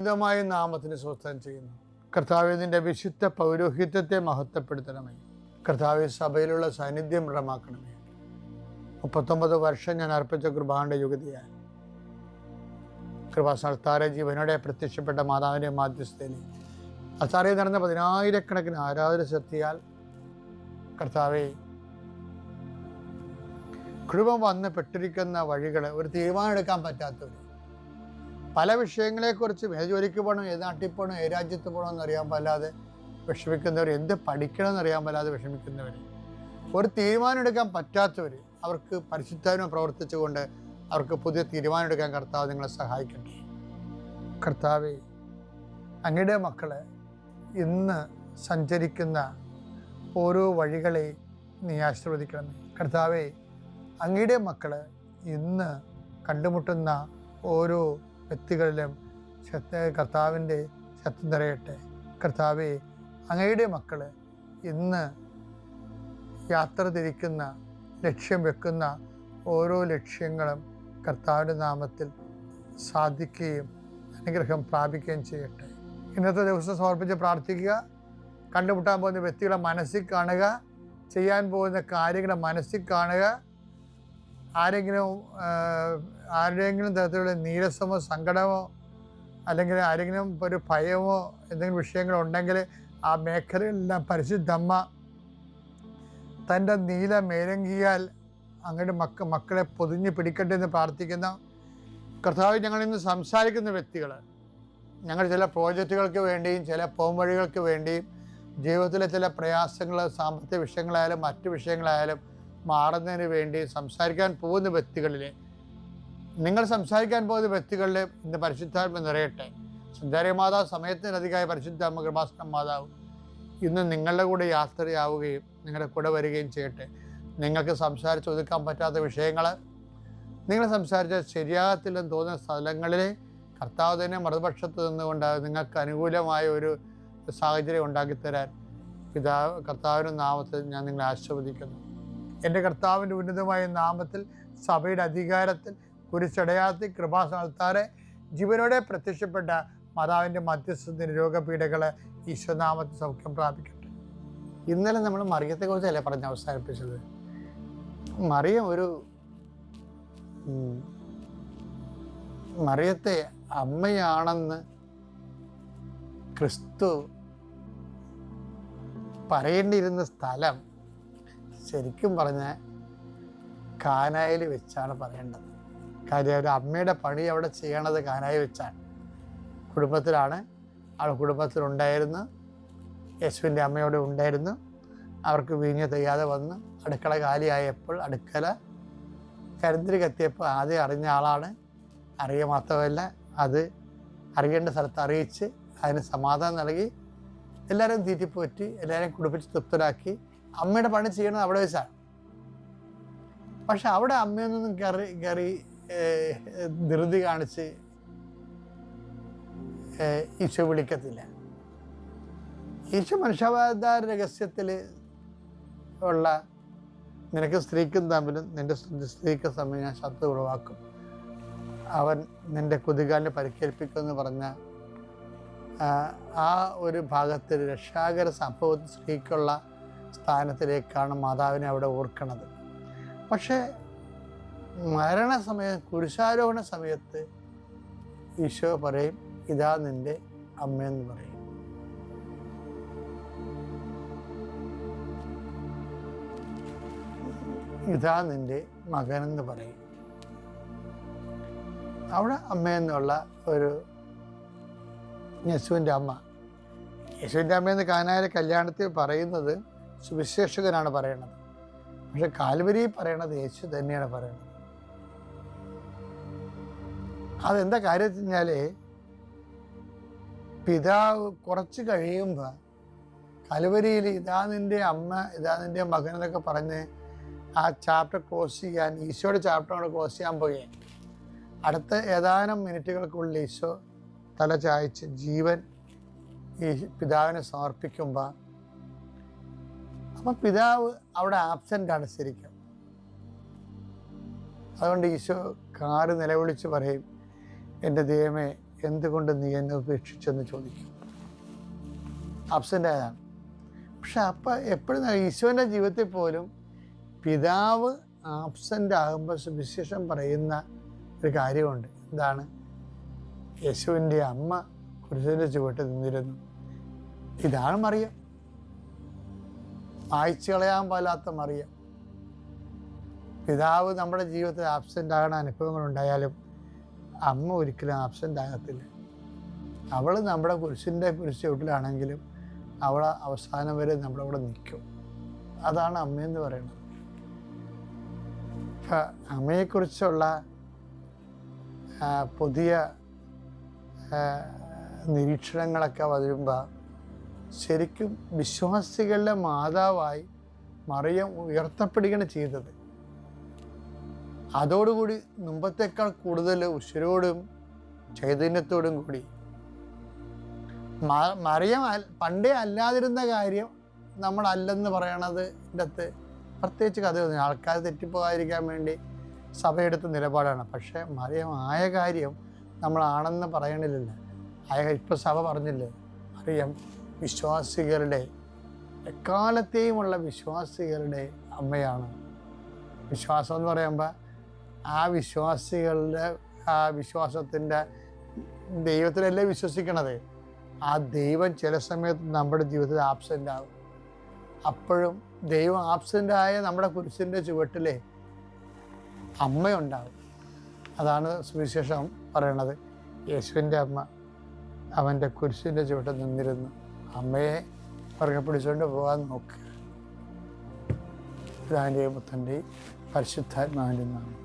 മായ നാമത്തിന് സ്വസ്ഥം ചെയ്യുന്നു. കർത്താവേ, നിന്റെ വിശുദ്ധ പൗരോഹിത്യത്തെ മഹത്വപ്പെടുത്തണമേ. കർത്താവേ, സഭയിലുള്ള സാന്നിധ്യം ദൃഢമാക്കണമേ. 39 വർഷം ഞാൻ അർപ്പിച്ച കൃപാന്റെ യുഗതിയായി കൃപാസ്ഥാനത്താരെ ജീവനോടെ പ്രത്യക്ഷപ്പെട്ട മാതാവിൻ്റെ മാധ്യസ്ഥയിൽ അത്താറയിൽ നടന്ന 10,000-കണക്കിന് ആരാധന ശക്തിയാൽ കർത്താവേ, കൃപ വന്ന് പെട്ടിരിക്കുന്ന വഴികൾ ഒരു തീരുമാനം എടുക്കാൻ പറ്റാത്തവർ, പല വിഷയങ്ങളെക്കുറിച്ചും ഏത് ജോലിക്ക് പോകണം, ഏത് നാട്ടിൽ പോകണം, ഏത് രാജ്യത്ത് പോകണമെന്ന് അറിയാൻ പാടില്ലാതെ വിഷമിക്കുന്നവർ, എന്ത് പഠിക്കണമെന്ന് അറിയാൻ പാടില്ലാതെ വിഷമിക്കുന്നവർ, ഒരു തീരുമാനം എടുക്കാൻ പറ്റാത്തവർ, അവർക്ക് പരിശുദ്ധാത്മാവ് പ്രവർത്തിച്ചുകൊണ്ട് അവർക്ക് പുതിയ തീരുമാനം എടുക്കാൻ കർത്താവ് നിങ്ങളെ സഹായിക്കട്ടെ. കർത്താവേ, അങ്ങയുടെ മക്കളെ ഇന്ന് സഞ്ചരിക്കുന്ന ഓരോ വഴികളെ നീ ആശീർവദിക്കണമേ. കർത്താവേ, അങ്ങയുടെ മക്കള് ഇന്ന് കണ്ടുമുട്ടുന്ന ഓരോ വ്യക്തികളിലും കർത്താവിൻ്റെ ശക്തി നിറയട്ടെ. കർത്താവേ, അങ്ങയുടെ മക്കള് ഇന്ന് യാത്ര തിരിക്കുന്ന, ലക്ഷ്യം വെക്കുന്ന ഓരോ ലക്ഷ്യങ്ങളും കർത്താവിൻ്റെ നാമത്തിൽ സാധിക്കുകയും അനുഗ്രഹം പ്രാപിക്കുകയും ചെയ്യട്ടെ. ഇന്നത്തെ ദിവസം സമർപ്പിച്ച് പ്രാർത്ഥിക്കുക. കണ്ടുമുട്ടാൻ പോകുന്ന വ്യക്തികളെ മനസ്സിൽ കാണുക, ചെയ്യാൻ പോകുന്ന കാര്യങ്ങളെ മനസ്സിൽ കാണുക. ആരുടെയെങ്കിലും തരത്തിലുള്ള നീരസമോ സങ്കടമോ അല്ലെങ്കിൽ ആരെങ്കിലും ഒരു ഭയമോ എന്തെങ്കിലും വിഷയങ്ങളുണ്ടെങ്കിൽ ആ മേഖലകളിലെല്ലാം പരിശുദ്ധമ്മ തൻ്റെ നീല മേലങ്കിയാൽ അങ്ങയുടെ മക്കളെ പൊതിഞ്ഞ് പിടിക്കട്ടെ എന്ന് പ്രാർത്ഥിക്കുന്ന കർത്താവ്. ഞങ്ങളിന്ന് സംസാരിക്കുന്ന വ്യക്തികൾ ഞങ്ങൾ ചില പ്രോജക്റ്റുകൾക്ക് വേണ്ടിയും ചില പോംവഴികൾക്ക് വേണ്ടിയും ജീവിതത്തിലെ ചില പ്രയാസങ്ങൾ, സാമ്പത്തിക വിഷയങ്ങളായാലും മറ്റു വിഷയങ്ങളായാലും മാറുന്നതിന് വേണ്ടി സംസാരിക്കാൻ പോകുന്ന വ്യക്തികളിൽ, നിങ്ങൾ സംസാരിക്കാൻ പോകുന്ന വ്യക്തികളിൽ ഇന്ന് പരിശുദ്ധാത്മ നിറയട്ടെ. സുന്ദരി മാതാവ്, സമയത്തിനധികമായ പരിശുദ്ധാത്മ കൃപാസന മാതാവ് ഇന്ന് നിങ്ങളുടെ കൂടെ യാത്രയാവുകയും നിങ്ങളുടെ കൂടെ വരികയും ചെയ്യട്ടെ. നിങ്ങൾക്ക് സംസാരിച്ച് ഒതുക്കാൻ പറ്റാത്ത വിഷയങ്ങൾ, നിങ്ങൾ സംസാരിച്ച ശരിയാകത്തില്ലെന്ന് തോന്നുന്ന സ്ഥലങ്ങളിൽ കർത്താവ് തന്നെ മറുപക്ഷത്ത് നിന്നുകൊണ്ട് നിങ്ങൾക്ക് അനുകൂലമായ ഒരു സാഹചര്യം ഉണ്ടാക്കിത്തരാൻ കർത്താവിൻ്റെ നാമത്തിൽ ഞാൻ നിങ്ങളെ ആശീർവദിക്കുന്നു. എൻ്റെ കർത്താവിൻ്റെ ഉന്നതമായ നാമത്തിൽ, സഭയുടെ അധികാരത്തിൽ, കുരിശടയാത്തി കൃപാസ്ഥാനത്താരെ ജീവനോടെ പ്രത്യക്ഷപ്പെട്ട മാതാവിൻ്റെ മധ്യസ്ഥത്തിന് രോഗപീഠകളെ ഈശ്വരനാമത്തിൽ സൗഖ്യം പ്രാപിക്കട്ടെ. ഇന്നലെ നമ്മൾ മറിയത്തെക്കുറിച്ചല്ലേ പറഞ്ഞ് അവസാനിപ്പിച്ചത്. മറിയത്തെ അമ്മയാണെന്ന് ക്രിസ്തു പറയേണ്ടിയിരുന്ന സ്ഥലം ശരിക്കും പറഞ്ഞാൽ കാനായിൽ വെച്ചാണ് പറയേണ്ടത്. കാര്യം ഒരു അമ്മയുടെ പണി അവിടെ ചെയ്യണത് കാനായിൽ വെച്ചാണ്. കുടുംബത്തിലാണ്, അവളുടെ കുടുംബത്തിലുണ്ടായിരുന്നു, യേശുവിൻ്റെ അമ്മയോടെ ഉണ്ടായിരുന്നു. അവർക്ക് വീഞ്ഞ് തികയാതെ വന്ന് അടുക്കള കാലിയായപ്പോൾ, അടുക്കള കരിന്തിരി കത്തിയപ്പോൾ ആദ്യം അറിഞ്ഞ ആളാണ്. അറിയുക മാത്രമല്ല, അത് അറിയേണ്ട സ്ഥലത്ത് അറിയിച്ച് അതിന് സമാധാനം നൽകി എല്ലാവരും തീറ്റിപ്പോറ്റി എല്ലാവരെയും കുടിപ്പിച്ച് തൃപ്തരാക്കി. അമ്മയുടെ പണി ചെയ്യണത് അവിടെ വെച്ചാണ്. പക്ഷെ അവിടെ അമ്മയൊന്നും കയറി ധൃതി കാണിച്ച് ഈശോ വിളിക്കത്തില്ല. ഈശോ മനുഷ്യാവതാര രഹസ്യത്തിൽ ഉള്ള നിനക്ക് സ്ത്രീക്കും തമ്മിലും നിന്റെ സ്ത്രീക്ക് തമ്മിൽ ഞാൻ ശത്രു ഉളവാക്കും, അവൻ നിന്റെ കുതികാലിനെ പരിക്കേൽപ്പിക്കുമെന്ന് പറഞ്ഞ ആ ഒരു ഭാഗത്തിൽ രക്ഷാകര സംഭവത്തിൽ സ്ത്രീക്കുള്ള സ്ഥാനത്തിലേക്കാണ് മാതാവിനെ അവിടെ ഓർക്കണത്. പക്ഷേ മരണസമയം, കുരിശാരോഹണ സമയത്ത് ഈശോ പറയും, ഇതാ നിന്റെ അമ്മയെന്ന് പറയും. ഇതാ നിന്റെ മകനെന്ന് പറയും. അവിടെ അമ്മയെന്നുള്ള ഒരു യേശുവിൻ്റെ അമ്മ, യേശുവിൻ്റെ അമ്മയെന്ന് കാനായിലെ കല്യാണത്തിൽ പറയുന്നത് സുവിശേഷകനാണ് പറയണത്. പക്ഷെ കാൽവരി പറയണത് യേശു തന്നെയാണ് പറയണത്. അതെന്താ കാര്യം വെച്ച് കഴിഞ്ഞാൽ, പിതാവ് കുറച്ച് കഴിയുമ്പോൾ കാൽവരിയിൽ ഇതാ നിൻ്റെ അമ്മ, ഇതാ നിൻ്റെ മകൻ എന്നൊക്കെ പറഞ്ഞ് ആ ചാപ്റ്റർ ക്ലോസ് ചെയ്യാൻ, ഈശോയുടെ ചാപ്റ്റർ ക്ലോസ് ചെയ്യാൻ പോയി. അടുത്ത ഏതാനും മിനിറ്റുകൾക്കുള്ളിൽ ഈശോ തല ചായ്ച്ച് ജീവൻ ഈ പിതാവിനെ സമർപ്പിക്കുമ്പോൾ, അപ്പം പിതാവ് അവിടെ ആബ്സെൻ്റാണ് ശരിക്കും. അതുകൊണ്ട് ഈശോ കാറ് നിലവിളിച്ച് പറയും, എൻ്റെ ദൈവമേ എന്തുകൊണ്ട് നീ എന്നെ ഉപേക്ഷിച്ചെന്ന് ചോദിക്കും. ആബ്സെൻ്റ് ആയതാണ്. പക്ഷെ അപ്പം എപ്പോഴും ഈശോൻ്റെ ജീവിതത്തിൽ പോലും പിതാവ് ആബ്സെൻ്റ് ആകുമ്പോൾ സുവിശേഷം പറയുന്ന ഒരു കാര്യമുണ്ട്. എന്താണ്? യേശുവിൻ്റെ അമ്മ കുരിശിൻ്റെ ചുവട്ടിൽ നിന്നിരുന്നു. ഇതാണ് മറിയം, വായിച്ചു കളയാൻ പാലാത്ത മറിയം. പിതാവ് നമ്മുടെ ജീവിതത്തിൽ ആബ്സെൻ്റ് ആകുന്ന അനുഭവങ്ങളുണ്ടായാലും അമ്മ ഒരിക്കലും ആബ്സെൻ്റ് ആകത്തില്ല. അവൾ നമ്മുടെ കുരിശിൻ്റെ ചുവട്ടിലാണെങ്കിലും അവൾ അവസാനം വരെ നമ്മുടെ കൂടെ നിൽക്കും. അതാണ് അമ്മയെന്ന് പറയുന്നത്. ഇപ്പം അമ്മയെക്കുറിച്ചുള്ള പുതിയ നിരീക്ഷണങ്ങളൊക്കെ വരുമ്പോൾ ശരിക്കും വിശ്വാസികളുടെ മാതാവായി മറിയം ഉയർത്തപ്പെടുകയാണ് ചെയ്തത്. അതോടുകൂടി മുമ്പത്തേക്കാൾ കൂടുതൽ ഉശിരോടും ചൈതന്യത്തോടും കൂടി മറിയം പണ്ടേ അല്ലാതിരുന്ന കാര്യം നമ്മളല്ലെന്ന് പറയണത് ഇതിൻ്റെ പ്രത്യേകിച്ച് കഥയൊന്നും ആൾക്കാർ തെറ്റിപ്പോകാതിരിക്കാൻ വേണ്ടി സഭയെടുത്ത നിലപാടാണ്. പക്ഷേ മറിയം ആയ കാര്യം നമ്മളാണെന്ന് പറയണില്ല. ഇപ്പോൾ സഭ പറഞ്ഞില്ലേ, മറിയം വിശ്വാസികളുടെ എക്കാലത്തെയുമുള്ള വിശ്വാസികളുടെ അമ്മയാണ്. വിശ്വാസം എന്ന് പറയുമ്പോൾ ആ വിശ്വാസികളുടെ ആ വിശ്വാസത്തിൻ്റെ ദൈവത്തിലല്ലേ വിശ്വസിക്കണത്. ആ ദൈവം ചില സമയത്ത് നമ്മുടെ ജീവിതത്തിൽ ആബ്സെൻ്റ് ആകും. അപ്പോഴും ദൈവം ആബ്സെൻ്റ് ആയ നമ്മുടെ കുരിശിൻ്റെ ചുവട്ടിലെ അമ്മയുണ്ടാകും. അതാണ് സുവിശേഷം പറയണത്. യേശുവിൻ്റെ അമ്മ അവൻ്റെ കുരിശിൻ്റെ ചുവട്ടിൽ നിന്നിരുന്നു. അമ്മയെ പുറകെ പിടിച്ചുകൊണ്ട് പോകാൻ നോക്കുക. പിതാവിൻ്റെയും പുത്രൻ്റെയും പരിശുദ്ധാത്മാവിൻ്റെ നാമം.